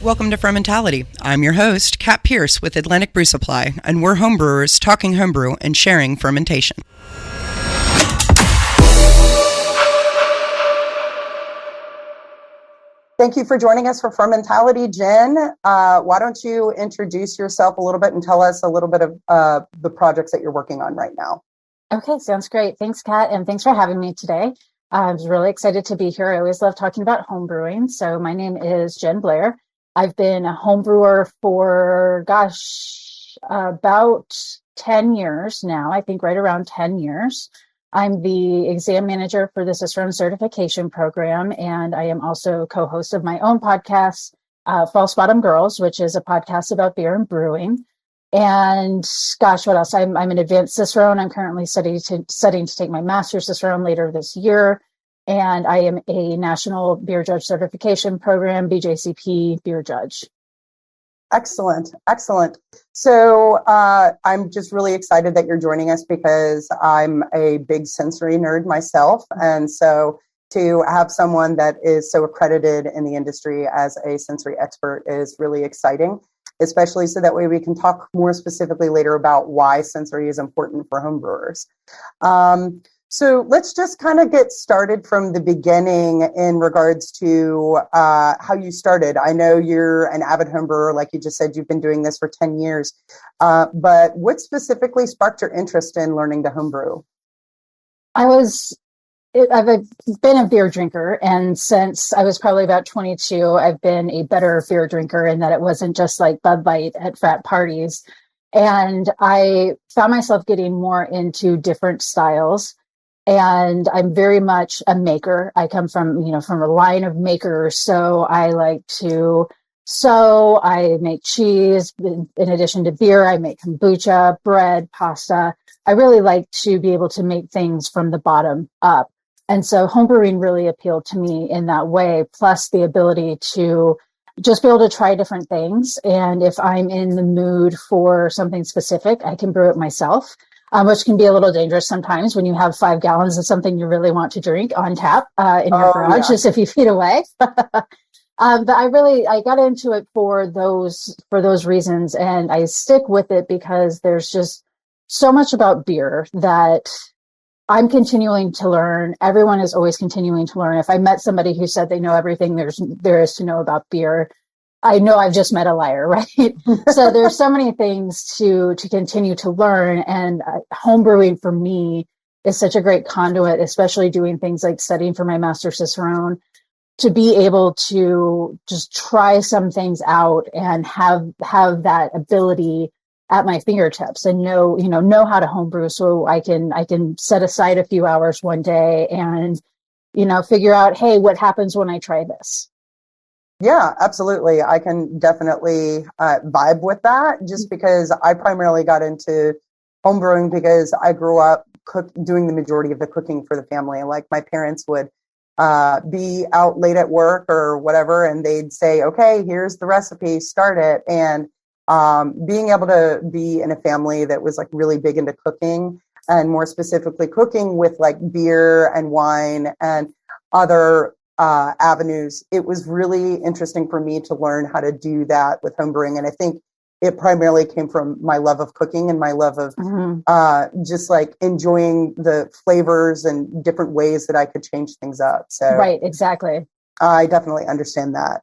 Welcome to Fermentality. I'm your host, Cat Pearce with Atlantic Brew Supply, and we're homebrewers talking homebrew and sharing fermentation. Thank you for joining us for Fermentality, Jen. Why don't you introduce yourself a little bit and tell us a little bit of the projects that you're working on right now? Okay, sounds great. Thanks, Kat, and thanks for having me today. I was really excited to be here. I always love talking about homebrewing. So my name is Jen Blair. I've been a homebrewer for, about 10 years now. I think right around 10 years. I'm the exam manager for the Cicerone certification program, and I am also co-host of my own podcast, False Bottom Girls, which is a podcast about beer and brewing. And what else? I'm an advanced Cicerone. I'm currently studying to take my master's Cicerone later this year. And I am a National Beer Judge Certification Program, BJCP beer judge. Excellent. So I'm just really excited that you're joining us because I'm a big sensory nerd myself. And so to have someone that is so accredited in the industry as a sensory expert is really exciting, especially so that way we can talk more specifically later about why sensory is important for homebrewers. So let's just kind of get started from the beginning in regards to how you started. I know you're an avid homebrewer, like you just said, you've been doing this for 10 years. But what specifically sparked your interest in learning to homebrew? I've been a beer drinker, and since I was probably about 22, I've been a better beer drinker in that it wasn't just like Bud Light at frat parties. And I found myself getting more into different styles. And I'm very much a maker. I come from a line of makers. So I like to sew, I make cheese. In addition to beer, I make kombucha, bread, pasta. I really like to be able to make things from the bottom up. And so homebrewing really appealed to me in that way, plus the ability to just be able to try different things. And if I'm in the mood for something specific, I can brew it myself. Which can be a little dangerous sometimes when you have 5 gallons of something you really want to drink on tap in your garage, just a few feet away. But I got into it for those reasons, and I stick with it because there's just so much about beer that I'm continuing to learn. Everyone is always continuing to learn. If I met somebody who said they know everything there is to know about beer, I know I've just met a liar, right? So there's so many things to continue to learn, and homebrewing for me is such a great conduit, especially doing things like studying for my Master's Cicerone, to be able to just try some things out and have that ability at my fingertips and know how to homebrew, so I can set aside a few hours one day and figure out, hey, what happens when I try this? Yeah, absolutely. I can definitely vibe with that, just because I primarily got into homebrewing because I grew up doing the majority of the cooking for the family. Like my parents would be out late at work or whatever, and they'd say, okay, here's the recipe, start it. And being able to be in a family that was like really big into cooking, and more specifically cooking with like beer and wine and other avenues, it was really interesting for me to learn how to do that with homebrewing. And I think it primarily came from my love of cooking and my love of just like enjoying the flavors and different ways that I could change things up. So right, exactly. I definitely understand that.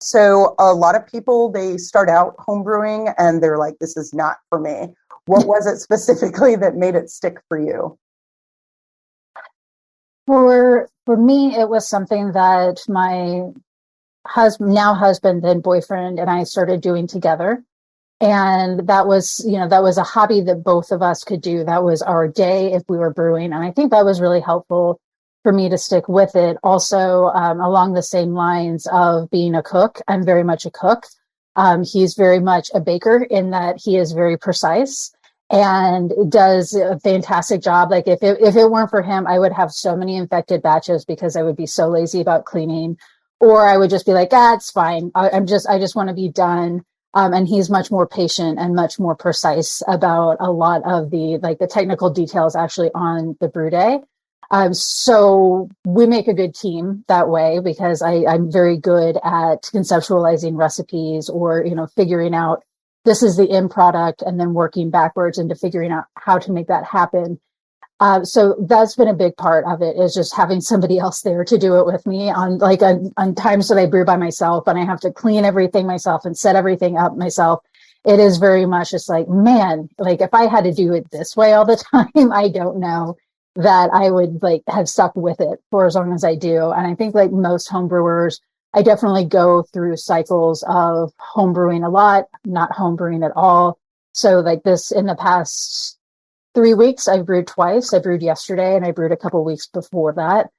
So a lot of people, they start out homebrewing and they're like, this is not for me. What was it specifically that made it stick for you? For me, it was something that my husband, then boyfriend, and I started doing together. And that was a hobby that both of us could do. That was our day if we were brewing. And I think that was really helpful for me to stick with it. Also, along the same lines of being a cook, I'm very much a cook. He's very much a baker in that he is very precise and does a fantastic job. Like if it weren't for him, I would have so many infected batches because I would be so lazy about cleaning, or I would just be like, it's fine. I just want to be done. And he's much more patient and much more precise about a lot of the technical details actually on the brew day. So we make a good team that way because I'm very good at conceptualizing recipes or, figuring out this is the end product and then working backwards into figuring out how to make that happen. So that's been a big part of it, is just having somebody else there to do it with me on times that I brew by myself and I have to clean everything myself and set everything up myself. It is very much just like, man, like if I had to do it this way all the time, I don't know that I would like have stuck with it for as long as I do. And I think like most homebrewers, I definitely go through cycles of homebrewing a lot, not homebrewing at all. So like this, in the past 3 weeks, I brewed twice. I brewed yesterday and I brewed a couple weeks before that.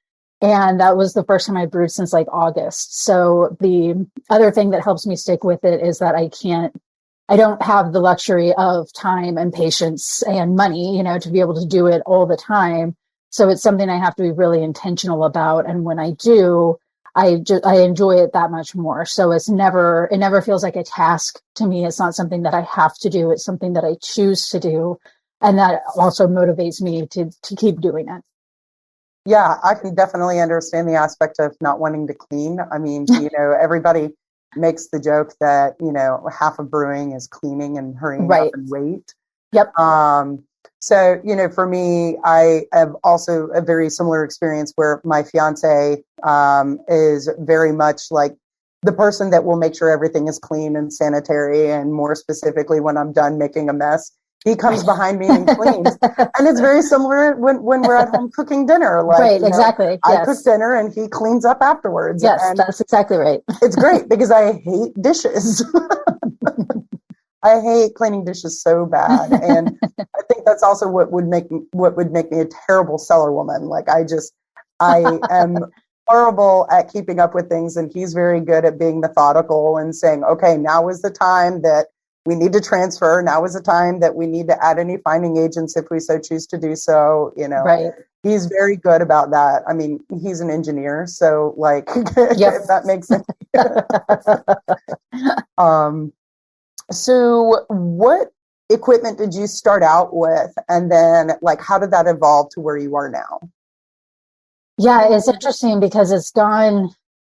And that was the first time I brewed since like August. So the other thing that helps me stick with it is that I don't have the luxury of time and patience and money, to be able to do it all the time. So it's something I have to be really intentional about. And when I do, I enjoy it that much more. So it never feels like a task to me. It's not something that I have to do. It's something that I choose to do. And that also motivates me to keep doing it. Yeah, I can definitely understand the aspect of not wanting to clean. I mean, everybody makes the joke that, half of brewing is cleaning and hurrying up and wait. Yep. So, for me, I have also a very similar experience where my fiance is very much like the person that will make sure everything is clean and sanitary. And more specifically, when I'm done making a mess, he comes behind me and cleans. And it's very similar when we're at home cooking dinner. Like, right, exactly. I cook dinner and he cleans up afterwards. Yes, and that's exactly right. It's great because I hate dishes. I hate cleaning dishes so bad. And I think that's also what would make me a terrible cellar woman. Like I am horrible at keeping up with things, and he's very good at being methodical and saying, okay, now is the time that we need to transfer. Now is the time that we need to add any finding agents if we so choose to do so. Right. He's very good about that. I mean, he's an engineer, so like, yep. if that makes sense. So what equipment did you start out with? And then like, how did that evolve to where you are now? Yeah, it's interesting because it's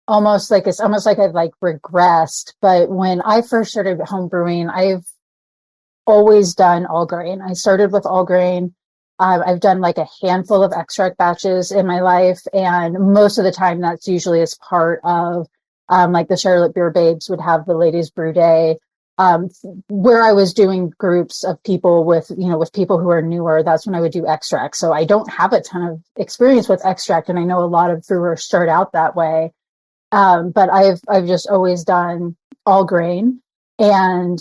almost like I've like regressed. But when I first started homebrewing, I've always done all grain. I started with all grain. I've done like a handful of extract batches in my life. And most of the time that's usually as part of like the Charlotte Beer Babes would have the ladies brew day. Where I was doing groups of people with people who are newer, that's when I would do extract. So I don't have a ton of experience with extract. And I know a lot of brewers start out that way. But I've just always done all grain. And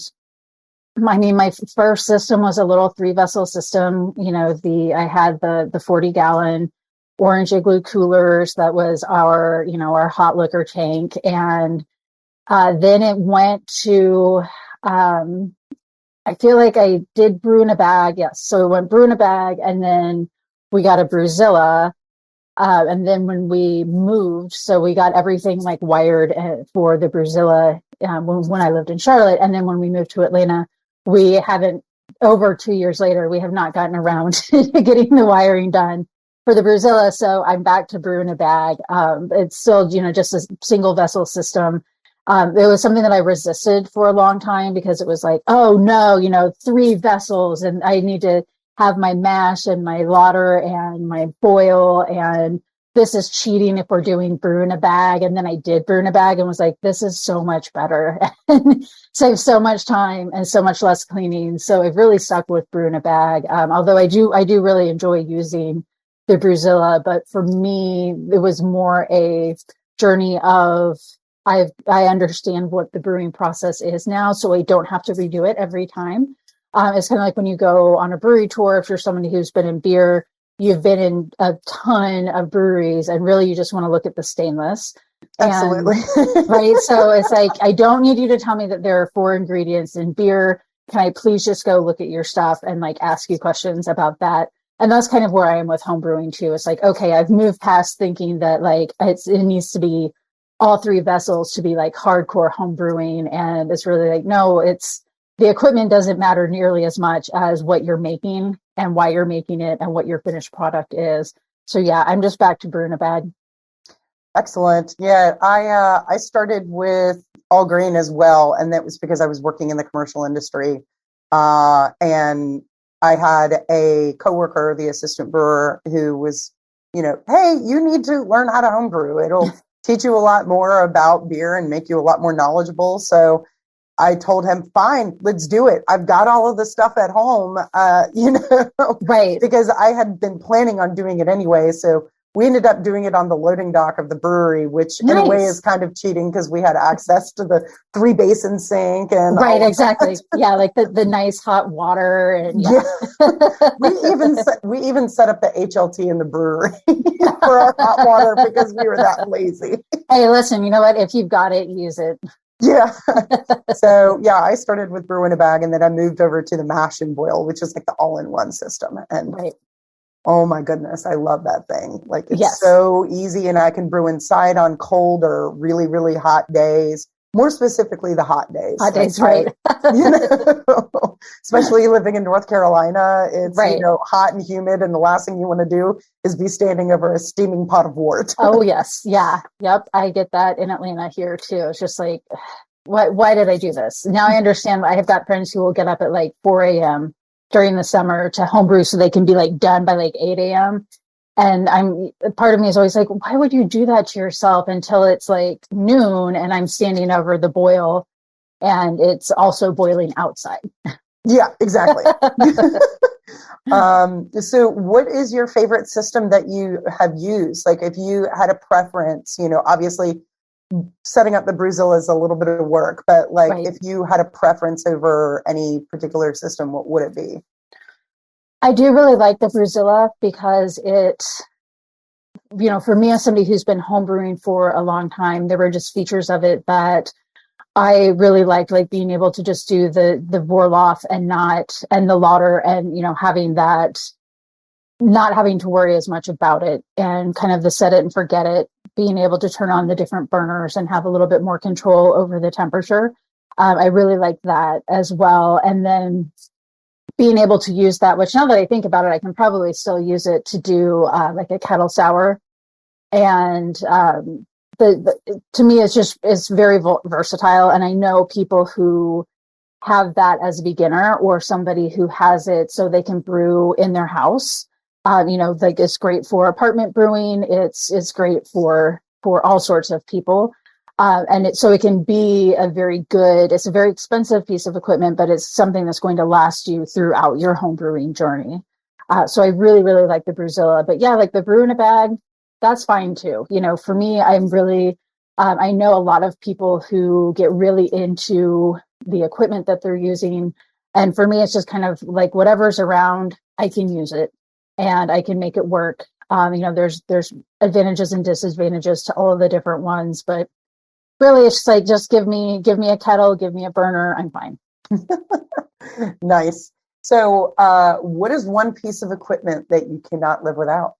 my first system was a little 3-vessel system. I had the 40-gallon orange igloo coolers. That was our hot liquor tank. And then it went to, I feel like I did brew in a bag. Yes. So it went brew in a bag, and then we got a Brewzilla. And then when we moved, so we got everything like wired for the Brewzilla when I lived in Charlotte. And then when we moved to Atlanta, we haven't, over 2 years later, we have not gotten around to getting the wiring done for the Brewzilla. So I'm back to brew in a bag. It's still, just a single vessel system. It was something that I resisted for a long time because it was like, oh no, 3 vessels and I need to have my mash and my lauter and my boil, and this is cheating if we're doing brew in a bag. And then I did brew in a bag and was like, this is so much better and saves so much time and so much less cleaning. So it really stuck with brew in a bag. Although I do really enjoy using the Brewzilla, but for me, it was more a journey of, I understand what the brewing process is now, so I don't have to redo it every time. It's kind of like when you go on a brewery tour, if you're somebody who's been in beer, you've been in a ton of breweries, and really you just want to look at the stainless. Absolutely. Right. So it's like, I don't need you to tell me that there are 4 ingredients in beer. Can I please just go look at your stuff and like ask you questions about that? And that's kind of where I am with homebrewing too. It's like, okay, I've moved past thinking that like it needs to be all 3 vessels to be like hardcore homebrewing. And it's really like, no, the equipment doesn't matter nearly as much as what you're making and why you're making it and what your finished product is. So yeah, I'm just back to brew in a bag. Excellent. Yeah, I started with all grain as well, and that was because I was working in the commercial industry, and I had a coworker, the assistant brewer, who was, hey, you need to learn how to homebrew. It'll teach you a lot more about beer and make you a lot more knowledgeable. So I told him, fine, let's do it. I've got all of the stuff at home, Right. because I had been planning on doing it anyway. So we ended up doing it on the loading dock of the brewery, which in a way is kind of cheating because we had access to the 3-basin sink and right, exactly. Yeah, like the nice hot water and yeah. we even set up the HLT in the brewery for our hot water because we were that lazy. Hey, listen, you know what? If you've got it, use it. Yeah. So yeah, I started with brew in a bag, and then I moved over to the mash and boil, which is like the all-in-one system. And right. Oh my goodness, I love that thing. Like it's so easy, and I can brew inside on cold or really, really hot days. More specifically, the hot days. Hot days, right. Especially living in North Carolina, it's right. Hot and humid, and the last thing you want to do is be standing over a steaming pot of wort. Oh yes, yeah, yep. I get that in Atlanta here too. It's just like, why did I do this? Now I understand. I have got friends who will get up at like 4 a.m. during the summer to homebrew so they can be like done by like 8 a.m. And part of me is always like, why would you do that to yourself until it's like noon and I'm standing over the boil and it's also boiling outside? Yeah, exactly. So what is your favorite system that you have used? Like if you had a preference, obviously setting up the Brewzilla is a little bit of work, but like right. if you had a preference over any particular system, what would it be? I do really like the Brewzilla because it, for me as somebody who's been homebrewing for a long time, there were just features of it that I really liked, like being able to just do the Vorloff and the lauter and, having that, not having to worry as much about it and kind of the set it and forget it, being able to turn on the different burners and have a little bit more control over the temperature. I really like that as well. And then being able to use that, which now that I think about it, I can probably still use it to do like a kettle sour. And to me, it's very versatile. And I know people who have that as a beginner or somebody who has it so they can brew in their house. Like it's great for apartment brewing. It's great for all sorts of people. So it can be it's a very expensive piece of equipment, but it's something that's going to last you throughout your home brewing journey. So I really, really like the Brewzilla, but yeah, like the brew in a bag, that's fine too. For me, I'm really, I know a lot of people who get really into the equipment that they're using. And for me, it's just kind of like whatever's around, I can use it and I can make it work. There's advantages and disadvantages to all of the different ones, but really, it's just like, just give me a kettle, give me a burner, I'm fine. Nice. So what is one piece of equipment that you cannot live without?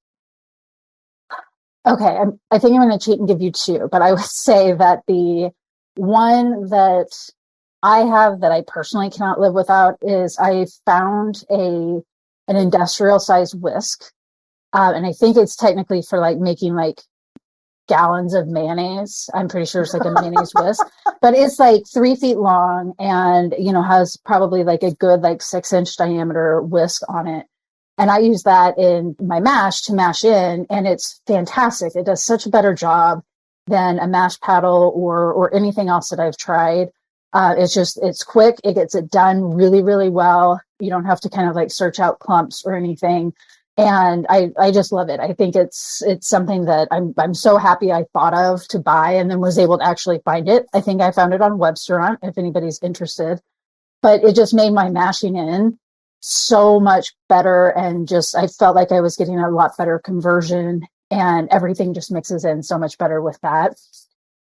Okay, I think I'm going to cheat and give you two, but I would say that the one that I have that I personally cannot live without is I found an industrial sized whisk. And I think it's technically for like making like gallons of mayonnaise. I'm pretty sure it's like a mayonnaise whisk, but it's like 3 feet long and, has probably like a good like 6-inch diameter whisk on it. And I use that in my mash to mash in, and it's fantastic. It does such a better job than a mash paddle or anything else that I've tried. It's quick. It gets it done really, really well. You don't have to kind of like search out clumps or anything. And I just love it. I think it's something that I'm so happy I thought of to buy and then was able to actually find it. I think I found it on Webstaurant if anybody's interested. But it just made my mashing in so much better, and just I felt like I was getting a lot better conversion, and everything just mixes in so much better with that.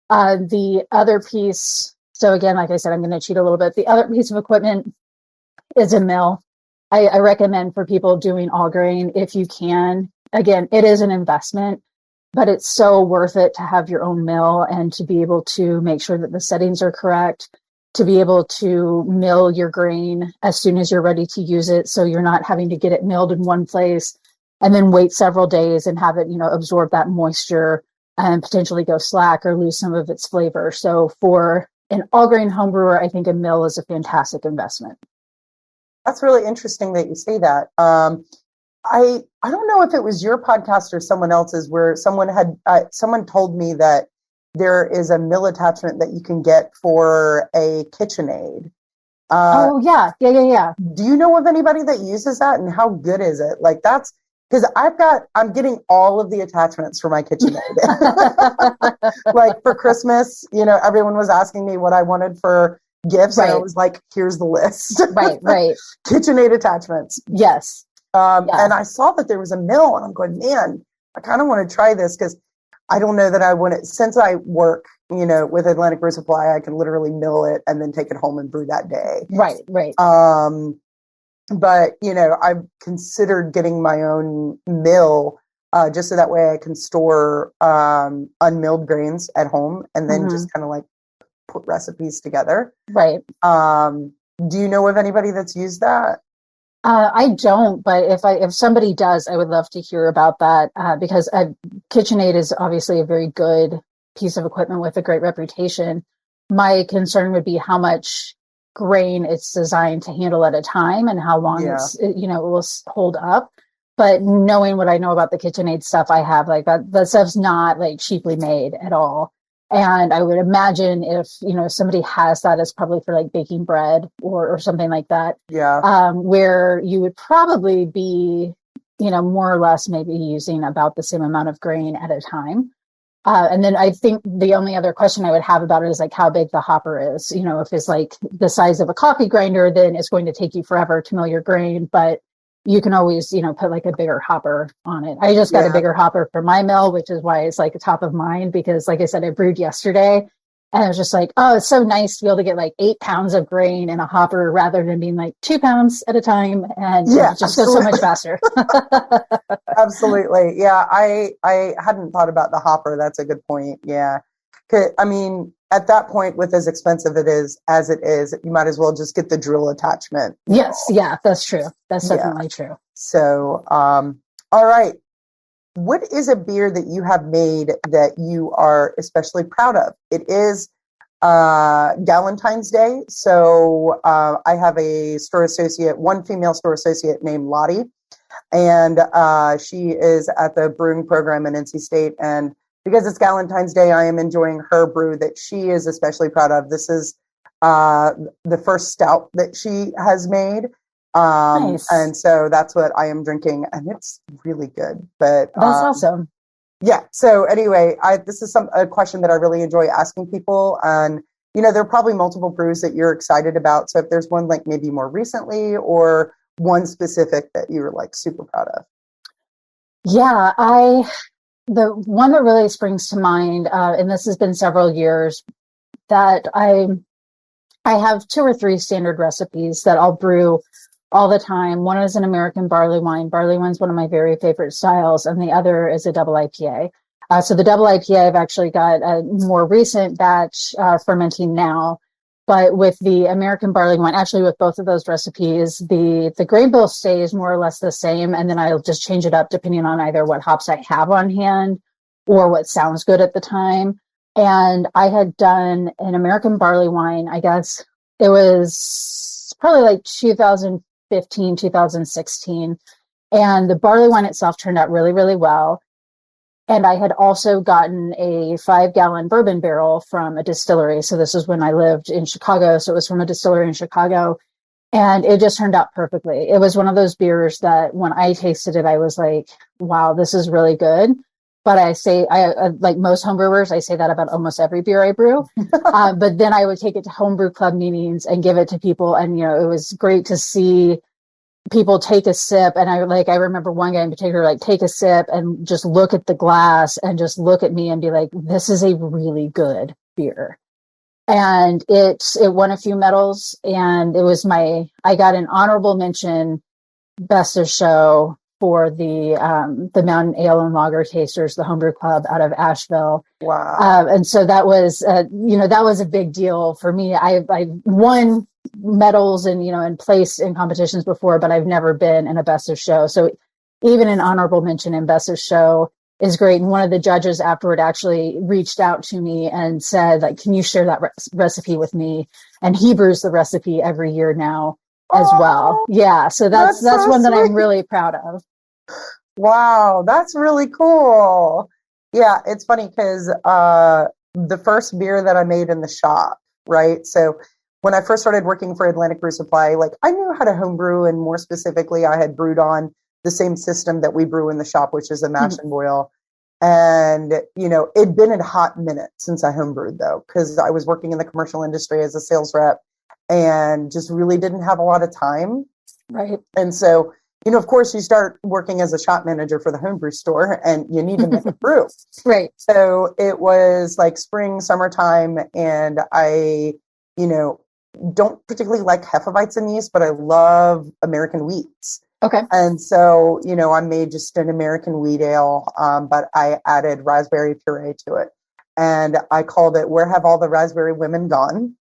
The other piece, so again, like I said, I'm going to cheat a little bit. The other piece of equipment is a mill. I recommend for people doing all grain, if you can. Again, it is an investment, but it's so worth it to have your own mill and to be able to make sure that the settings are correct, to be able to mill your grain as soon as you're ready to use it. So you're not having to get it milled in one place and then wait several days and have it, absorb that moisture and potentially go slack or lose some of its flavor. So for an all grain home brewer, I think a mill is a fantastic investment. That's really interesting that you say that. I don't know if it was your podcast or someone else's where someone told me that there is a mill attachment that you can get for a KitchenAid. Oh yeah. Do you know of anybody that uses that, and how good is it? Like, that's because I'm getting all of the attachments for my KitchenAid. Like for Christmas, everyone was asking me what I wanted for gifts, and I was like, here's the list. Right. KitchenAid attachments. Yes. And I saw that there was a mill, and I'm going, man, I kind of want to try this, because I don't know that I want it. Since I work, with Atlantic Brew Supply, I can literally mill it and then take it home and brew that day. Right. But, I've considered getting my own mill, just so that way I can store unmilled grains at home, and then just kind of like put recipes together. Right. Do you know of anybody that's used that? I don't, but if somebody does, I would love to hear about that, because KitchenAid is obviously a very good piece of equipment with a great reputation. My concern would be how much grain it's designed to handle at a time and how long it will hold up. But knowing what I know about the KitchenAid stuff I have, like that stuff's not like cheaply made at all. And I would imagine if, somebody has that, it's probably for like baking bread or something like that. Yeah. Where you would probably be, more or less maybe using about the same amount of grain at a time. And then I think the only other question I would have about it is like how big the hopper is. If it's like the size of a coffee grinder, then it's going to take you forever to mill your grain, but you can always, put like a bigger hopper on it. I just got a bigger hopper for my mill, which is why it's like top of mind, because like I said, I brewed yesterday and I was just like, oh, it's so nice to be able to get like 8 pounds of grain in a hopper rather than being like 2 pounds at a time. And it just goes so much faster. Absolutely. Yeah. I hadn't thought about the hopper. That's a good point. Yeah. I mean, at that point, with as expensive it is, you might as well just get the drill attachment. Yes. Yeah, that's true. That's definitely true. So, all right. What is a beer that you have made that you are especially proud of? It is Galentine's Day. So I have one female store associate named Lottie, and she is at the brewing program in NC State. And because it's Galentine's Day, I am enjoying her brew that she is especially proud of. This is the first stout that she has made. Nice. And so that's what I am drinking, and it's really good. But that's awesome. Yeah. So anyway, this is a question that I really enjoy asking people, and there are probably multiple brews that you're excited about. So if there's one like maybe more recently or one specific that you're like super proud of. Yeah, the one that really springs to mind, and this has been several years, that I have 2 or 3 standard recipes that I'll brew all the time. One is an American barley wine. Barley wine's one of my very favorite styles, and the other is a double IPA. So the double IPA, I've actually got a more recent batch fermenting now. But with the American barley wine, actually with both of those recipes, the grain bill stays more or less the same, and then I'll just change it up depending on either what hops I have on hand or what sounds good at the time. And I had done an American barley wine, I guess it was probably like 2015, 2016. And the barley wine itself turned out really, really well. And I had also gotten a 5-gallon bourbon barrel from a distillery. So this is when I lived in Chicago. So it was from a distillery in Chicago. And it just turned out perfectly. It was one of those beers that when I tasted it, I was like, wow, this is really good. But I like most homebrewers, I say that about almost every beer I brew. But then I would take it to homebrew club meetings and give it to people. And, it was great to see people take a sip. And I remember one guy in particular, like take a sip and just look at the glass and just look at me and be like, this is a really good beer. And it won a few medals, and it was I got an honorable mention best of show for the Mountain Ale and Lager Tasters, the Homebrew Club out of Asheville. Wow. And so that was, that was a big deal for me. I won medals and, and placed in competitions before, but I've never been in a best of show. So even an honorable mention in Best of Show is great. And one of the judges afterward actually reached out to me and said, like, can you share that recipe with me? And he brews the recipe every year now as well. Yeah. So that's so one that I'm really proud of. Wow. That's really cool. Yeah. It's funny because the first beer that I made in the shop, right? So when I first started working for Atlantic Brew Supply, like I knew how to homebrew, and more specifically, I had brewed on the same system that we brew in the shop, which is a mash and boil. And, you know, it'd been a hot minute since I homebrewed though, because I was working in the commercial industry as a sales rep and just really didn't have a lot of time. Right. And so, you know, of course you start working as a shop manager for the homebrew store and you need to make a brew. Right. So it was like spring, summertime, and I, you know, don't particularly like Hefeweizen and yeast, but I love American wheats. Okay. And so, you know, I made just an American wheat ale, but I added raspberry puree to it. And I called it Where Have All the Raspberry Women Gone?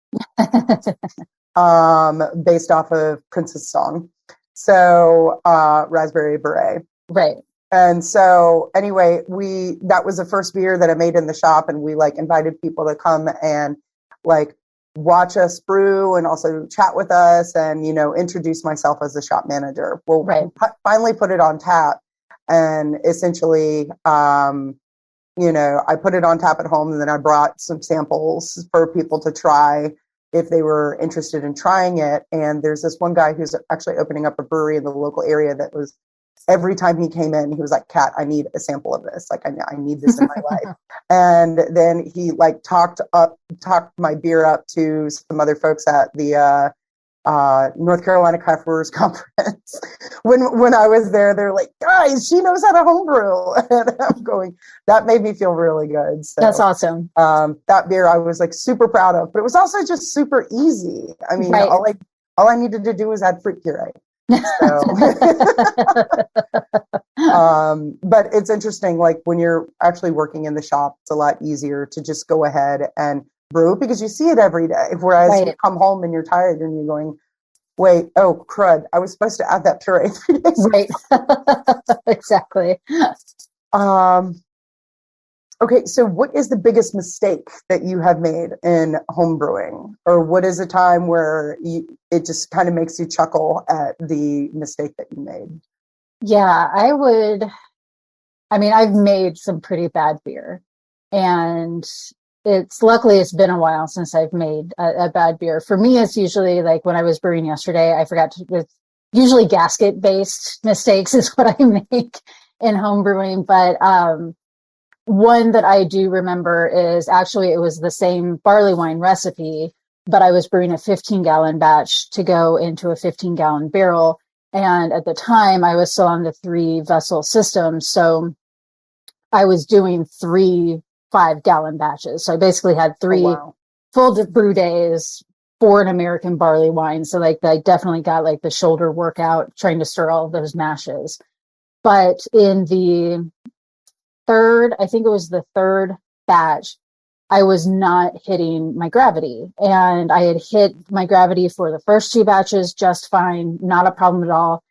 Based off of Prince's song. So, raspberry beret. Right. And so anyway, that was the first beer that I made in the shop, and we like invited people to come and like watch us brew and also chat with us and, you know, introduce myself as the shop manager. Well, right. Finally put it on tap, and essentially, you know, I put it on tap at home, and then I brought some samples for people to try if they were interested in trying it. And there's this one guy who's actually opening up a brewery in the local area that was, every time he came in, he was like, Kat, I need a sample of this. Like, I need this in my life. And then he like talked my beer up to some other folks at the North Carolina Craft Brewers Conference. When I was there, they're like, guys, she knows how to homebrew. And I'm going, that made me feel really good. So, that's awesome. That beer I was like super proud of, but it was also just super easy. I mean, right. all I needed to do was add fruit puree. So, but it's interesting, like when you're actually working in the shop, it's a lot easier to just go ahead and brew because you see it every day. Whereas right. you come home and you're tired and you're going, wait, oh crud, I was supposed to add that puree 3 days ago. Right. Exactly. Okay, so what is the biggest mistake that you have made in home brewing? Or what is a time where it just kind of makes you chuckle at the mistake that you made? Yeah, I've made some pretty bad beer. And luckily it's been a while since I've made a bad beer. For me, it's usually like when I was brewing yesterday, I forgot usually gasket based mistakes is what I make in home brewing. But, one that I do remember is actually it was the same barley wine recipe, but I was brewing a 15-gallon batch to go into a 15-gallon barrel. And at the time, I was still on the 3-vessel system. So I was doing 3 5-gallon batches. So I basically had 3 full brew days for an American barley wine. So like I definitely got like the shoulder workout trying to stir all of those mashes. But in the the third batch, I was not hitting my gravity. And I had hit my gravity for the first 2 batches just fine, not a problem at all.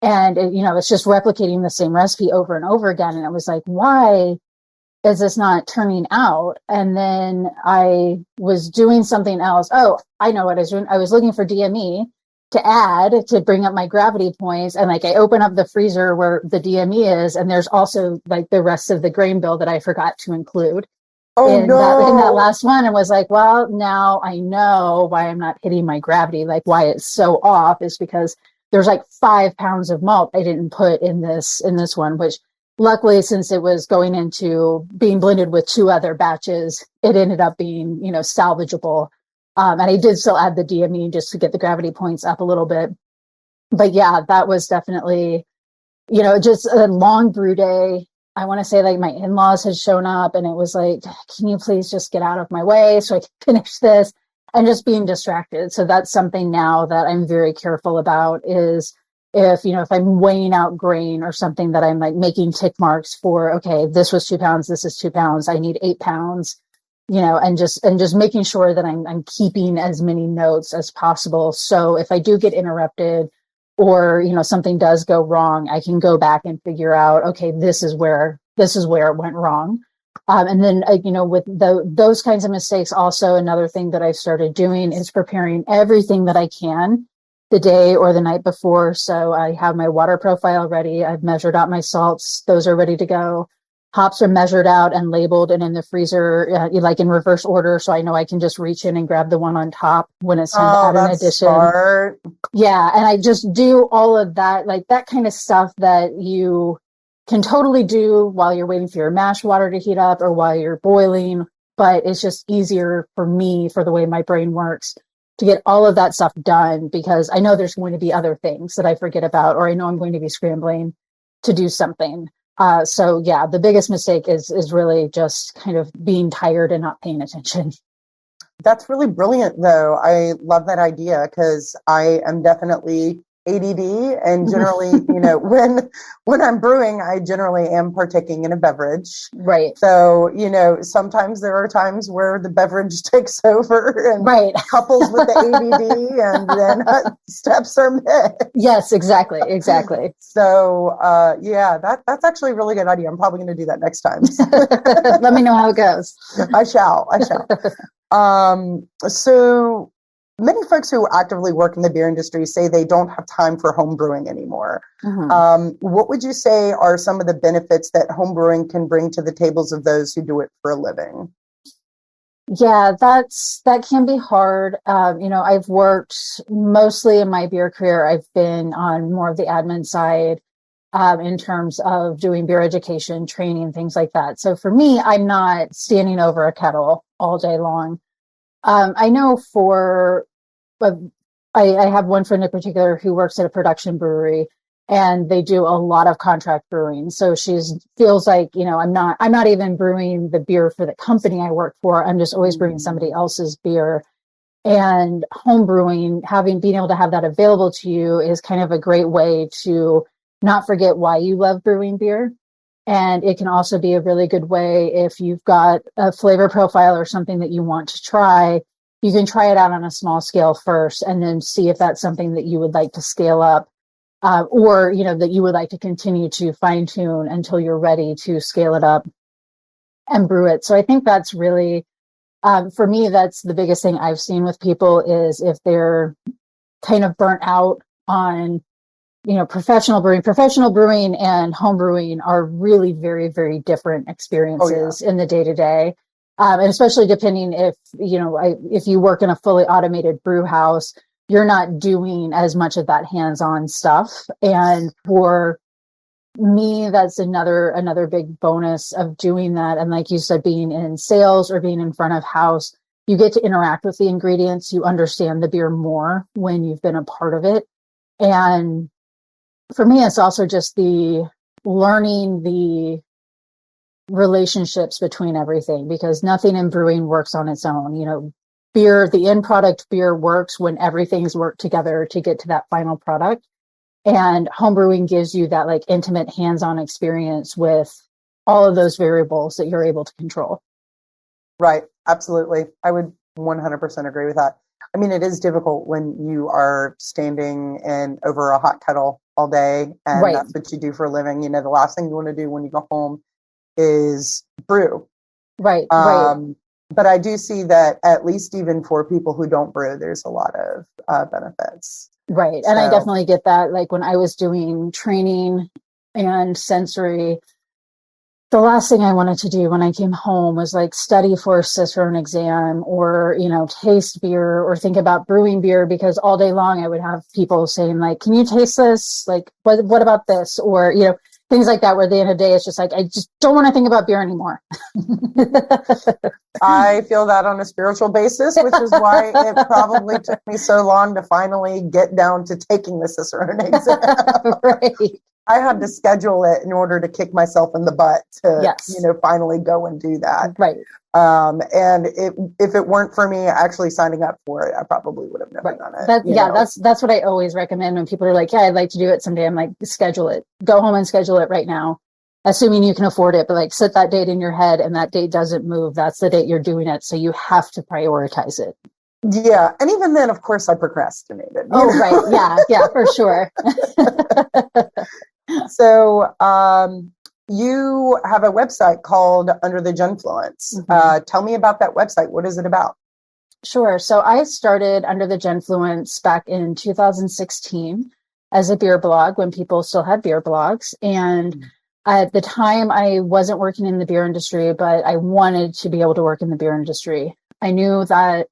And, it's just replicating the same recipe over and over again. And it was like, why is this not turning out? And then I was doing something else. Oh, I know what I was doing. I was looking for DME to add to bring up my gravity points. And like I open up the freezer where the DME is, and there's also like the rest of the grain bill that I forgot to include in that last one, and was like, well, now I know why I'm not hitting my gravity, like why it's so off is because there's like 5 pounds of malt I didn't put in this one, which luckily, since it was going into being blended with 2 other batches, it ended up being, salvageable. And I did still add the DME just to get the gravity points up a little bit. But yeah, that was definitely, just a long brew day. I want to say like my in-laws had shown up and it was like, can you please just get out of my way so I can finish this, and just being distracted. So that's something now that I'm very careful about is if I'm weighing out grain or something that I'm like making tick marks for, okay, this was 2 pounds, this is 2 pounds, I need 8 pounds. And just making sure that I'm keeping as many notes as possible. So if I do get interrupted or, something does go wrong, I can go back and figure out, okay, this is where it went wrong. And then, with those kinds of mistakes, also another thing that I've started doing is preparing everything that I can the day or the night before. So I have my water profile ready. I've measured out my salts. Those are ready to go. Hops are measured out and labeled and in the freezer, like in reverse order. So I know I can just reach in and grab the one on top when it's time to add an addition. Smart. Yeah. And I just do all of that, like that kind of stuff that you can totally do while you're waiting for your mash water to heat up or while you're boiling. But it's just easier for me, for the way my brain works, to get all of that stuff done, because I know there's going to be other things that I forget about, or I know I'm going to be scrambling to do something. So yeah, the biggest mistake is really just kind of being tired and not paying attention. That's really brilliant, though. I love that idea because I am definitely ADD, and generally, when I'm brewing, I generally am partaking in a beverage. Right. So, sometimes there are times where the beverage takes over and couples with the ADD, and then steps are missed. Yes, exactly. So, that's actually a really good idea. I'm probably going to do that next time. Let me know how it goes. I shall. So many folks who actively work in the beer industry say they don't have time for home brewing anymore. Mm-hmm. What would you say are some of the benefits that home brewing can bring to the tables of those who do it for a living? Yeah, that can be hard. I've worked mostly in my beer career. I've been on more of the admin side in terms of doing beer education, training, things like that. So for me, I'm not standing over a kettle all day long. I know I have one friend in particular who works at a production brewery, and they do a lot of contract brewing. So she feels like, I'm not even brewing the beer for the company I work for. I'm just always brewing somebody else's beer. And home brewing, being able to have that available to you is kind of a great way to not forget why you love brewing beer. And it can also be a really good way if you've got a flavor profile or something that you want to try. You can try it out on a small scale first and then see if that's something that you would like to scale up, or, that you would like to continue to fine tune until you're ready to scale it up and brew it. So I think that's really, for me, that's the biggest thing I've seen with people is if they're kind of burnt out on professional brewing and home brewing are really very, very different experiences in the day to day. And especially depending if you work in a fully automated brew house, you're not doing as much of that hands-on stuff. And for me, that's another big bonus of doing that. And like you said, being in sales or being in front of house, you get to interact with the ingredients. You understand the beer more when you've been a part of it. And for me, it's also just the learning the relationships between everything, because nothing in brewing works on its own. Beer, the end product beer works when everything's worked together to get to that final product. And homebrewing gives you that like intimate hands-on experience with all of those variables that you're able to control. Right. Absolutely. I would 100% agree with that. I mean, it is difficult when you are standing over a hot kettle all day and that's what you do for a living. The last thing you want to do when you go home is brew. Right. But I do see that at least even for people who don't brew, there's a lot of benefits. Right. And I definitely get that. Like when I was doing training and sensory, the last thing I wanted to do when I came home was like study for a Cicerone exam or, taste beer or think about brewing beer, because all day long I would have people saying like, can you taste this? Like, what about this? Or, things like that, where at the end of the day, it's just like, I just don't want to think about beer anymore. I feel that on a spiritual basis, which is why it probably took me so long to finally get down to taking the Cicerone exam. Right. I had to schedule it in order to kick myself in the butt to, finally go and do that. Right. And if it weren't for me actually signing up for it, I probably would have never done it. That's what I always recommend when people are like, yeah, I'd like to do it someday. I'm like, schedule it. Go home and schedule it right now, assuming you can afford it. But like, set that date in your head, and that date doesn't move. That's the date you're doing it. So you have to prioritize it. Yeah. And even then, of course, I procrastinated. Oh, right. Yeah, for sure. So, you have a website called Under the Jenfluence. Tell me about that website. What is it about? Sure. So I started Under the Jenfluence back in 2016 as a beer blog when people still had beer blogs. And at the time, I wasn't working in the beer industry, but I wanted to be able to work in the beer industry. I knew that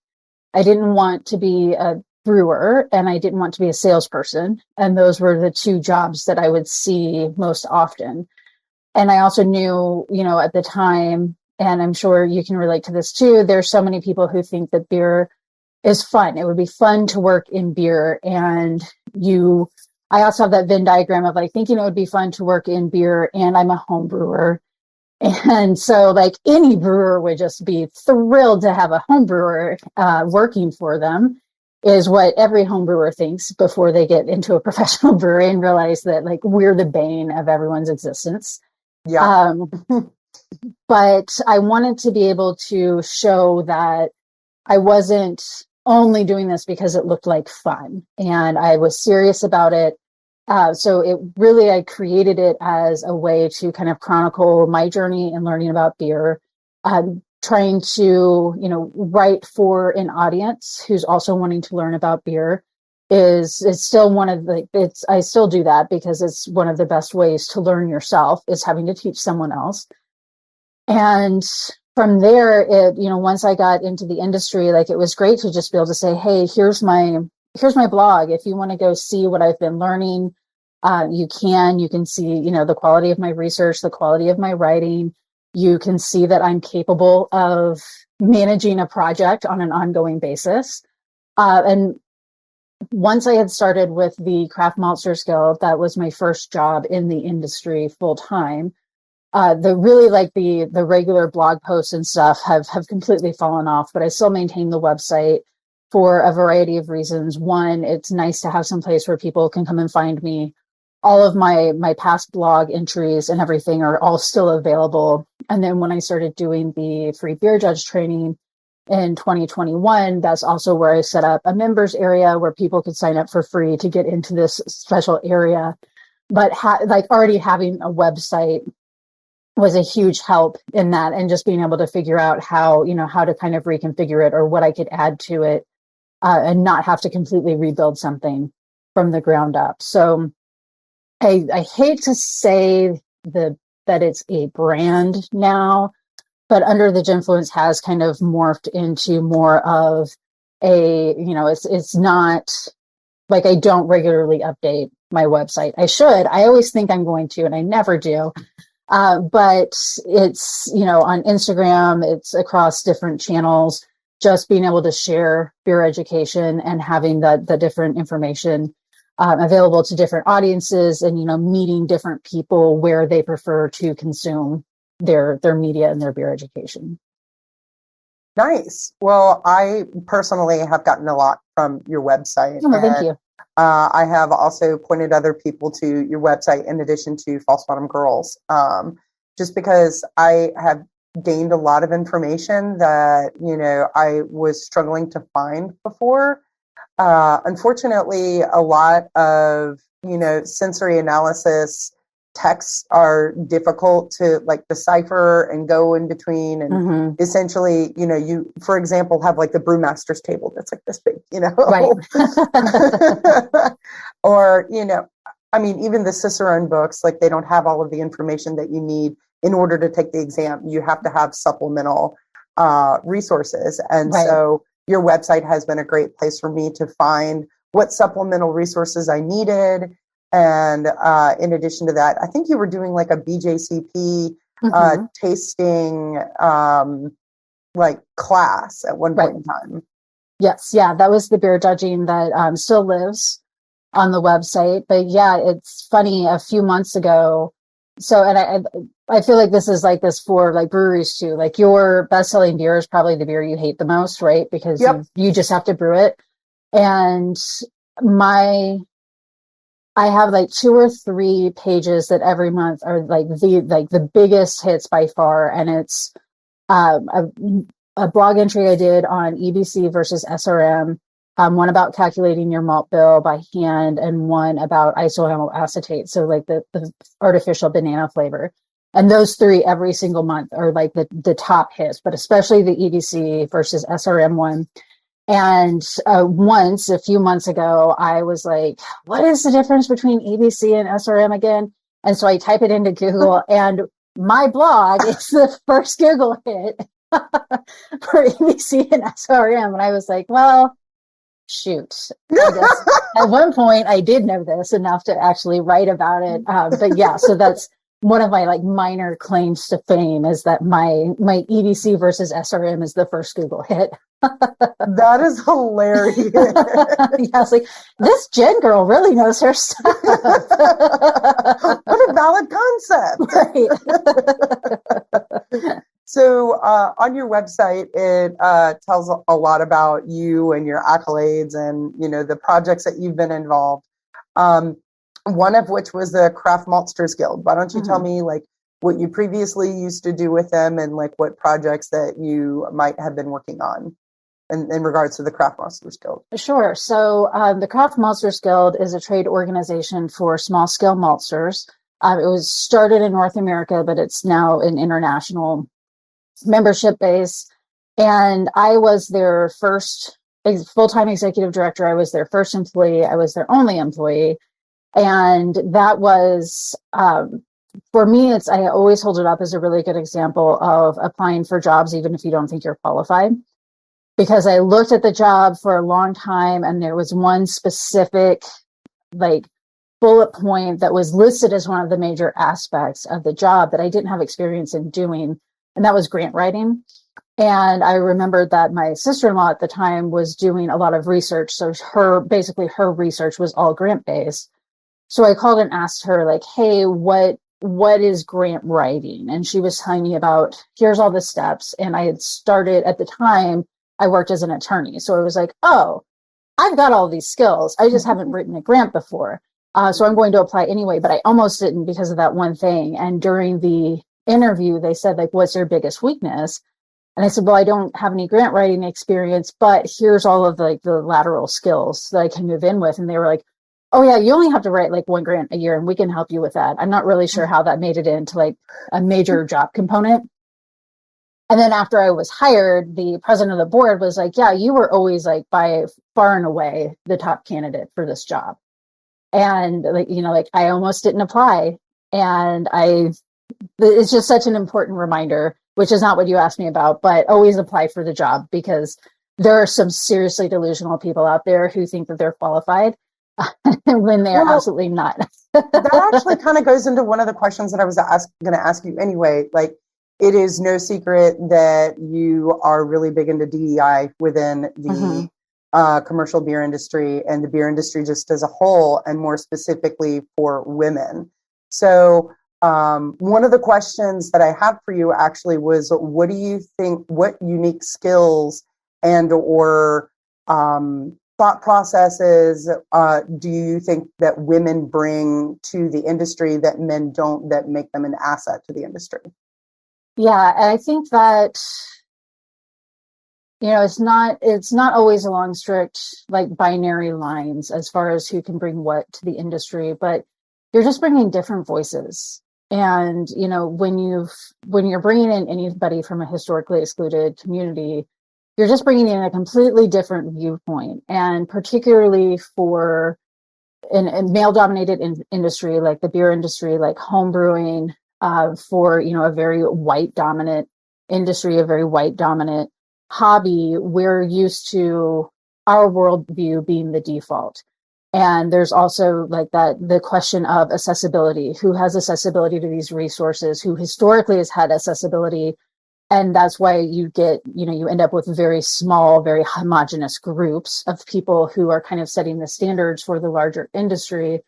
I didn't want to be a brewer and I didn't want to be a salesperson. And those were the two jobs that I would see most often. And I also knew, at the time, and I'm sure you can relate to this too, there's so many people who think that beer is fun. It would be fun to work in beer. And I also have that Venn diagram of like thinking it would be fun to work in beer, and I'm a home brewer. And so like any brewer would just be thrilled to have a home brewer working for them, is what every home brewer thinks before they get into a professional brewery and realize that like we're the bane of everyone's existence. Yeah. But I wanted to be able to show that I wasn't only doing this because it looked like fun and I was serious about it. So I created it as a way to kind of chronicle my journey in learning about beer, trying to, write for an audience who's also wanting to learn about beer is still one of I still do that because it's one of the best ways to learn yourself is having to teach someone else. And from there, once I got into the industry, like it was great to just be able to say, hey, here's my blog. If you want to go see what I've been learning, you can see, the quality of my research, the quality of my writing. You can see that I'm capable of managing a project on an ongoing basis. And once I had started with the Craft Maltsters Guild, that was my first job in the industry full time. The regular blog posts and stuff have completely fallen off, but I still maintain the website for a variety of reasons. One, it's nice to have some place where people can come and find me. All of my past blog entries and everything are all still available. And then when I started doing the free beer judge training in 2021, that's also where I set up a members area where people could sign up for free to get into this special area. But already having a website was a huge help in that, and just being able to figure out how to kind of reconfigure it or what I could add to it, and not have to completely rebuild something from the ground up. So I hate to say that it's a brand now, but Under the Jenfluence has kind of morphed into more of it's not like I don't regularly update my website. I should. I always think I'm going to, and I never do. But it's, on Instagram, it's across different channels, just being able to share beer education and having the different information available to different audiences and, meeting different people where they prefer to consume their media and their beer education. Nice. Well, I personally have gotten a lot from your website. Oh, thank you. I have also pointed other people to your website in addition to False Bottom Girls, just because I have gained a lot of information that, I was struggling to find before. Unfortunately, a lot of, sensory analysis texts are difficult to decipher and go in between. And essentially, you, for example, have the brewmaster's table that's this big, Right. Or, even the Cicerone books, they don't have all of the information that you need in order to take the exam. You have to have supplemental resources. And Right. So your website has been a great place for me to find what supplemental resources I needed. And in addition to that, I think you were doing a BJCP tasting class at one point in time. Yes. Yeah. That was the beer judging that still lives on the website. But yeah, it's funny, a few months ago. So, and I feel like this is this for breweries too. Your best-selling beer is probably the beer you hate the most, right? Because you just have to brew it. And I have 2 or 3 pages that every month are the biggest hits by far. And it's a blog entry I did on EBC versus SRM, one about calculating your malt bill by hand, and one about isoamyl acetate, so like the artificial banana flavor. And those three every single month are like the top hits, but especially the EBC versus SRM one. And once, a few months ago, I was like, what is the difference between EBC and SRM again? And so I type it into Google, and my blog is the first Google hit for EBC and SRM. And I was like, well, shoot. I guess at one point I did know this enough to actually write about it. But yeah, so that's one of my like minor claims to fame, is that my EBC versus SRM is the first Google hit. That is hilarious. Yeah, it's like, this Jen girl really knows her stuff. What a valid concept. Right. So on your website, it tells a lot about you and your accolades and, you know, the projects that you've been involved. One of which was the Craft Maltsters Guild. Why don't you tell me like what you previously used to do with them, and like what projects that you might have been working on in regards to the Craft Maltsters Guild? Sure. So the Craft Maltsters Guild is a trade organization for small scale maltsters. It was started in North America, but it's now an international membership base. And I was their first full-time executive director. I was their first employee. I was their only employee. And that was, for me, I always hold it up as a really good example of applying for jobs, even if you don't think you're qualified. Because I looked at the job for a long time, and there was one specific like bullet point that was listed as one of the major aspects of the job that I didn't have experience in doing, and that was grant writing. And I remembered that my sister-in-law at the time was doing a lot of research. So her research was all grant-based. So I called and asked her, like, hey, what is grant writing? And she was telling me about, here's all the steps. And I had started, at the time, I worked as an attorney. So I was like, oh, I've got all these skills. I just haven't written a grant before. So I'm going to apply anyway, but I almost didn't because of that one thing. And during the interview, they said, like, what's your biggest weakness? And I said, well, I don't have any grant writing experience, but here's all of like the lateral skills that I can move in with. And they were like, oh yeah, you only have to write like one grant a year and we can help you with that. I'm not really sure how that made it into like a major job component. And then after I was hired, the president of the board was like, yeah, you were always like by far and away the top candidate for this job. And like, you know, like I almost didn't apply. And it's just such an important reminder, which is not what you asked me about, but always apply for the job, because there are some seriously delusional people out there who think that they're qualified when they're absolutely not. That actually kind of goes into one of the questions that I was going to ask you anyway. Like, it is no secret that you are really big into DEI within the commercial beer industry and the beer industry just as a whole, and more specifically for women. So one of the questions that I had for you actually was, what do you think, what unique skills and or thought processes do you think that women bring to the industry that men don't, that make them an asset to the industry? Yeah, and I think that, you know, it's not always along strict like binary lines as far as who can bring what to the industry, but you're just bringing different voices. And, you know, when you're bringing in anybody from a historically excluded community, you're just bringing in a completely different viewpoint. And particularly for a male-dominated industry like the beer industry, like homebrewing, for, you know, a very white-dominant industry, a very white-dominant hobby, we're used to our worldview being the default. And there's also like the question of accessibility. Who has accessibility to these resources? Who historically has had accessibility? And that's why you end up with very small, very homogenous groups of people who are kind of setting the standards for the larger industry.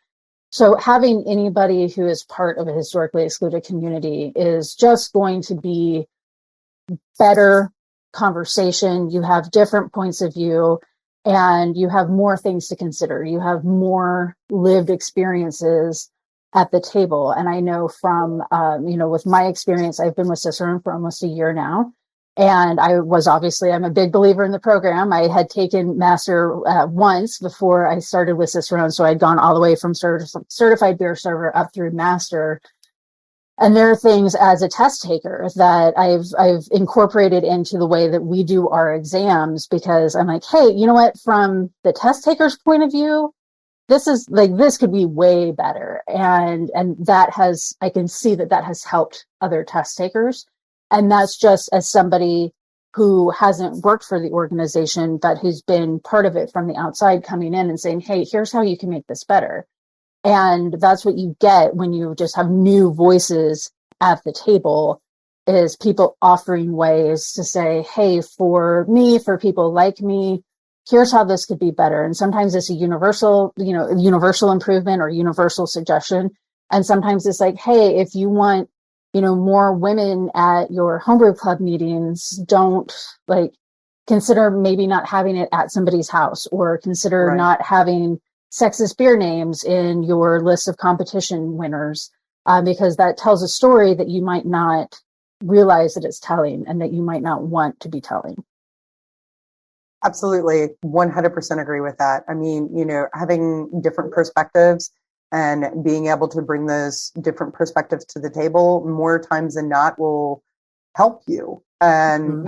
So having anybody who is part of a historically excluded community is just going to be better conversation. You have different points of view, and you have more things to consider. You have more lived experiences at the table. And I know from, with my experience, I've been with Cicerone for almost a year now. And I'm a big believer in the program. I had taken master once before I started with Cicerone. So I'd gone all the way from certified beer server up through master. And there are things as a test taker that I've incorporated into the way that we do our exams, because I'm like, hey, you know what? From the test taker's point of view, this could be way better. And I can see that has helped other test takers. And that's just as somebody who hasn't worked for the organization, but who's been part of it from the outside, coming in and saying, hey, here's how you can make this better. And that's what you get when you just have new voices at the table, is people offering ways to say, hey, for people like me, here's how this could be better. And sometimes it's a universal improvement or universal suggestion. And sometimes it's like, hey, if you want, more women at your homebrew club meetings, don't consider maybe not having it at somebody's house, or consider not having sexist beer names in your list of competition winners, because that tells a story that you might not realize that it's telling, and that you might not want to be telling. Absolutely. 100% agree with that. I mean, having different perspectives and being able to bring those different perspectives to the table more times than not will help you. And,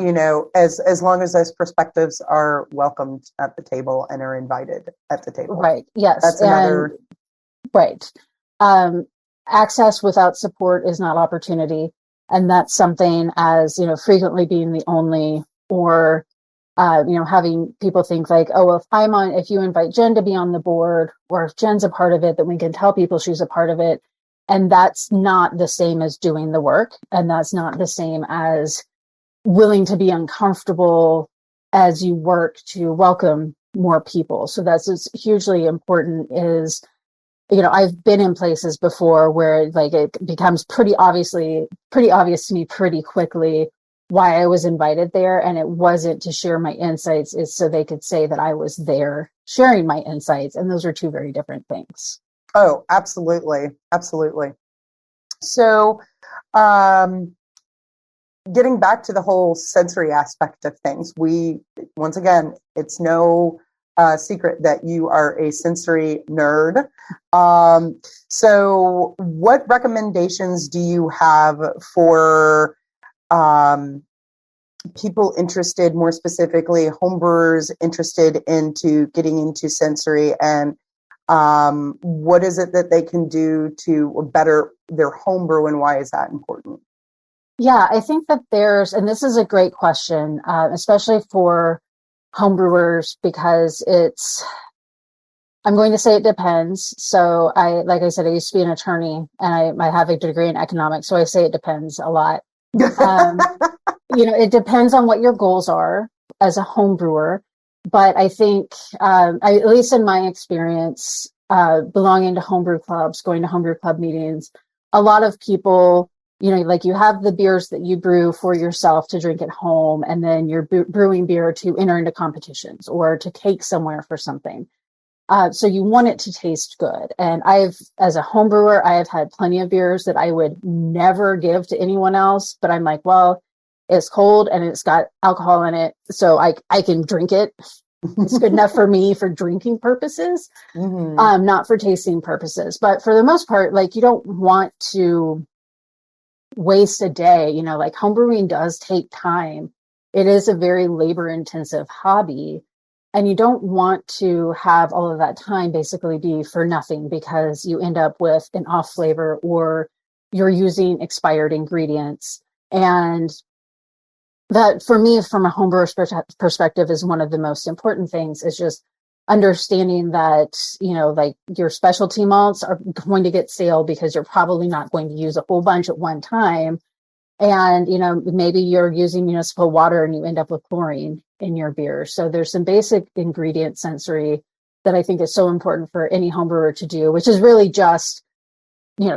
as long as those perspectives are welcomed at the table and are invited at the table. Right. Yes. That's another. Right. Access without support is not opportunity. And that's something, as, frequently being the only, or, having people think like, oh, well, if you invite Jen to be on the board, or if Jen's a part of it, then we can tell people she's a part of it. And that's not the same as doing the work. And that's not the same as willing to be uncomfortable as you work to welcome more people. So that's hugely important. Is, I've been in places before where it becomes pretty obvious to me pretty quickly why I was invited there. And it wasn't to share my insights, it's so they could say that I was there sharing my insights. And those are two very different things. Oh, absolutely. Absolutely. So, getting back to the whole sensory aspect of things, once again, it's no secret that you are a sensory nerd. So what recommendations do you have for people interested, more specifically homebrewers interested into getting into sensory, and what is it that they can do to better their homebrew, and why is that important? Yeah, I think that and this is a great question, especially for homebrewers, because I'm going to say it depends. So like I said, I used to be an attorney, and I have a degree in economics. So I say it depends a lot. It depends on what your goals are as a homebrewer. But I think, at least in my experience, belonging to homebrew clubs, going to homebrew club meetings, a lot of people, you have the beers that you brew for yourself to drink at home, and then you're brewing beer to enter into competitions or to take somewhere for something. So you want it to taste good. And as a home brewer, I have had plenty of beers that I would never give to anyone else, but I'm like, well, it's cold and it's got alcohol in it, so I can drink it. It's good enough for me for drinking purposes, not for tasting purposes. But for the most part, you don't want to waste a day. Homebrewing does take time. It is a very labor intensive hobby. And you don't want to have all of that time basically be for nothing, because you end up with an off flavor, or you're using expired ingredients. And that, for me, from a homebrewer's perspective, is one of the most important things, is just understanding that, your specialty malts are going to get stale because you're probably not going to use a whole bunch at one time. And, maybe you're using municipal water and you end up with chlorine in your beer. So there's some basic ingredient sensory that I think is so important for any homebrewer to do, which is really just,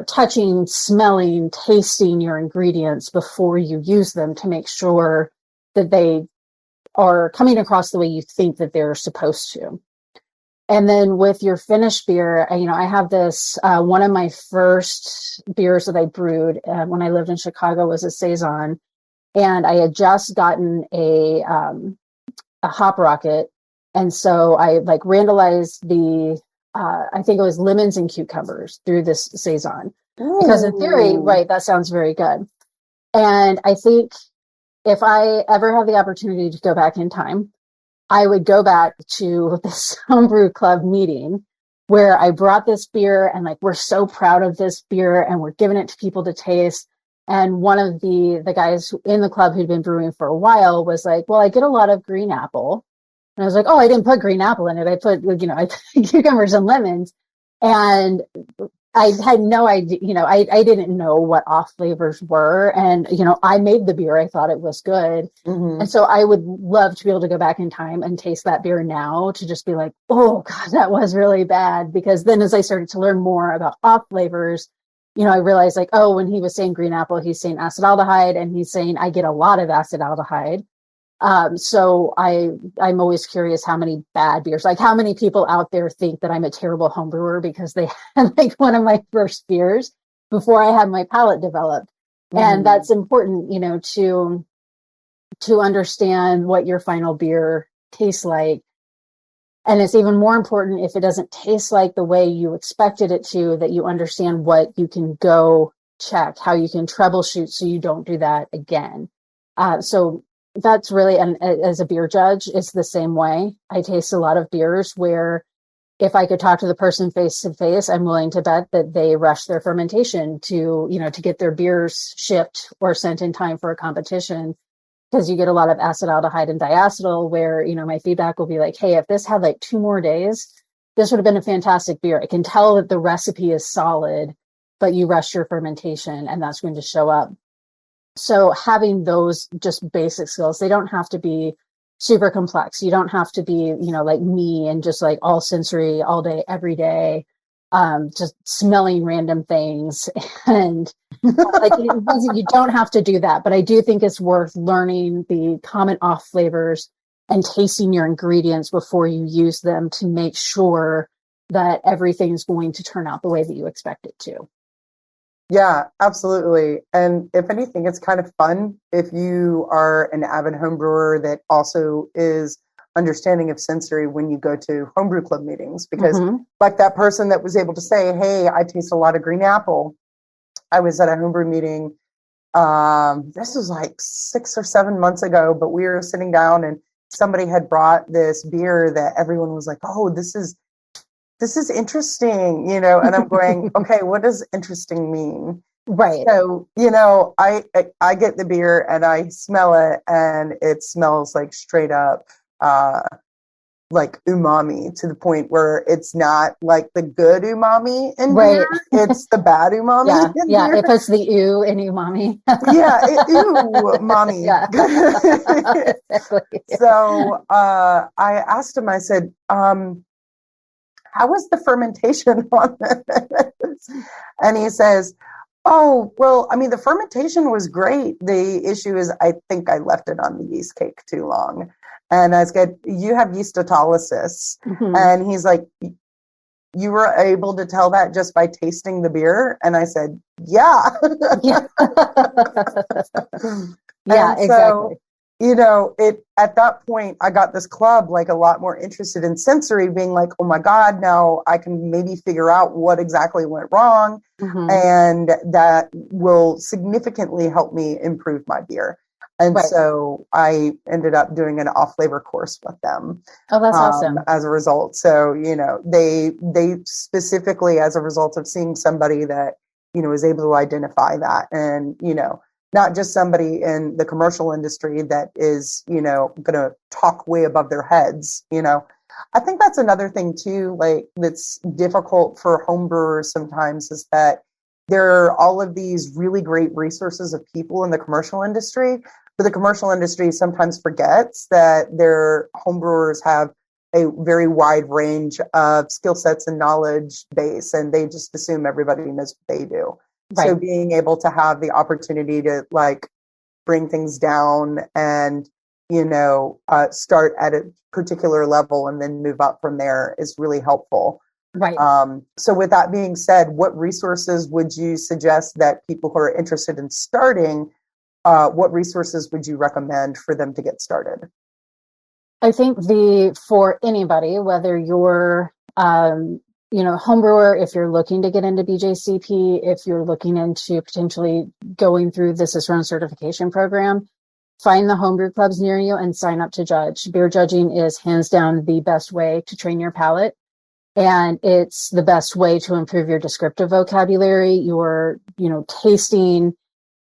touching, smelling, tasting your ingredients before you use them to make sure that they are coming across the way you think that they're supposed to. And then with your finished beer, I have this, one of my first beers that I brewed when I lived in Chicago was a Saison. and I had just gotten a hop rocket. And so I like randalized the, I think it was lemons and cucumbers through this Saison. Because in theory, right, that sounds very good. And I think if I ever have the opportunity to go back in time, I would go back to this homebrew club meeting where I brought this beer and like, we're so proud of this beer and we're giving it to people to taste. And one of the guys in the club who'd been brewing for a while was like, well, I get a lot of green apple. And I was like, oh, I didn't put green apple in it. I put, I put cucumbers and lemons. And I had no idea, I didn't know what off flavors were. And, I made the beer. I thought it was good. Mm-hmm. And so I would love to be able to go back in time and taste that beer now to just be like, oh God, that was really bad. Because then as I started to learn more about off flavors, I realized like, oh, when he was saying green apple, he's saying acetaldehyde, and he's saying I get a lot of acetaldehyde. So I'm always curious how many bad beers, like how many people out there think that I'm a terrible home brewer because they had like one of my first beers before I had my palate developed. Mm-hmm. And that's important, to understand what your final beer tastes like. And it's even more important if it doesn't taste like the way you expected it to, that you understand what you can go check, how you can troubleshoot so you don't do that again. So that's really, and as a beer judge, it's the same way. I taste a lot of beers where if I could talk to the person face to face, I'm willing to bet that they rush their fermentation to get their beers shipped or sent in time for a competition. Because you get a lot of acetaldehyde and diacetyl where, my feedback will be like, hey, if this had like 2 more days, this would have been a fantastic beer. I can tell that the recipe is solid, but you rush your fermentation and that's going to show up. So having those just basic skills, they don't have to be super complex. You don't have to be, like me and just like all sensory all day, every day, just smelling random things. And like you don't have to do that. But I do think it's worth learning the common off flavors and tasting your ingredients before you use them to make sure that everything's going to turn out the way that you expect it to. Yeah, absolutely. And if anything, it's kind of fun if you are an avid home brewer that also is understanding of sensory when you go to homebrew club meetings, because like that person that was able to say, hey, I taste a lot of green apple. I was at a homebrew meeting. This was like 6 or 7 months ago, but we were sitting down and somebody had brought this beer that everyone was like, oh, this is interesting, and I'm going, okay, what does interesting mean? Right. So, I get the beer and I smell it and it smells like straight up, like umami, to the point where it's not like the good umami in beer, it's the bad umami in beer. If it's the ew in umami. Umami. Yeah. Exactly. So I asked him, I said, how was the fermentation on this? And he says, oh, well, I mean, the fermentation was great. The issue is, I think I left it on the yeast cake too long. And I said, you have yeast autolysis. Mm-hmm. And he's like, you were able to tell that just by tasting the beer? And I said, yeah. Yeah, exactly. At that point, I got this club like a lot more interested in sensory, being like, oh my God, now I can maybe figure out what exactly went wrong. Mm-hmm. And that will significantly help me improve my beer. And so I ended up doing an off flavor course with them. Oh, that's awesome. As a result. So, they specifically, as a result of seeing somebody that, is able to identify that, and, not just somebody in the commercial industry that is, going to talk way above their heads. I think that's another thing too, like that's difficult for homebrewers sometimes, is that there are all of these really great resources of people in the commercial industry, but the commercial industry sometimes forgets that their homebrewers have a very wide range of skill sets and knowledge base, and they just assume everybody knows what they do. Right. So being able to have the opportunity to like bring things down and, start at a particular level and then move up from there is really helpful. Right. So with that being said, what resources would you suggest that people who are interested in starting what resources would you recommend for them to get started? I think for anybody, whether you're, homebrewer, if you're looking to get into BJCP, if you're looking into potentially going through the Cicerone certification program, find the homebrew clubs near you and sign up to judge. Beer judging is hands down the best way to train your palate. And it's the best way to improve your descriptive vocabulary. You're, tasting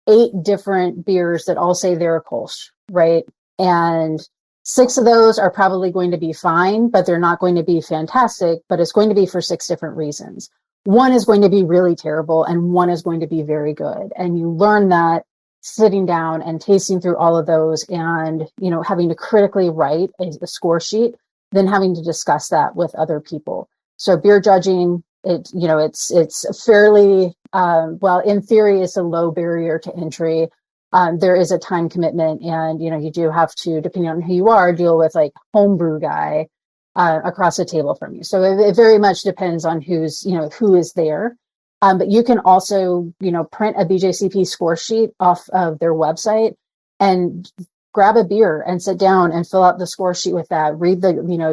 8 different beers that all say they're a Kolsch, right? And 6 of those are probably going to be fine, but they're not going to be fantastic, but it's going to be for 6 different reasons. One is going to be really terrible and one is going to be very good. And you learn that sitting down and tasting through all of those and, having to critically write a score sheet, then having to discuss that with other people. So beer judging, it's fairly, in theory, it's a low barrier to entry. There is a time commitment and, you do have to, depending on who you are, deal with like homebrew guy across the table from you. So it very much depends on who is there. But you can also, print a BJCP score sheet off of their website and grab a beer and sit down and fill out the score sheet with that. Read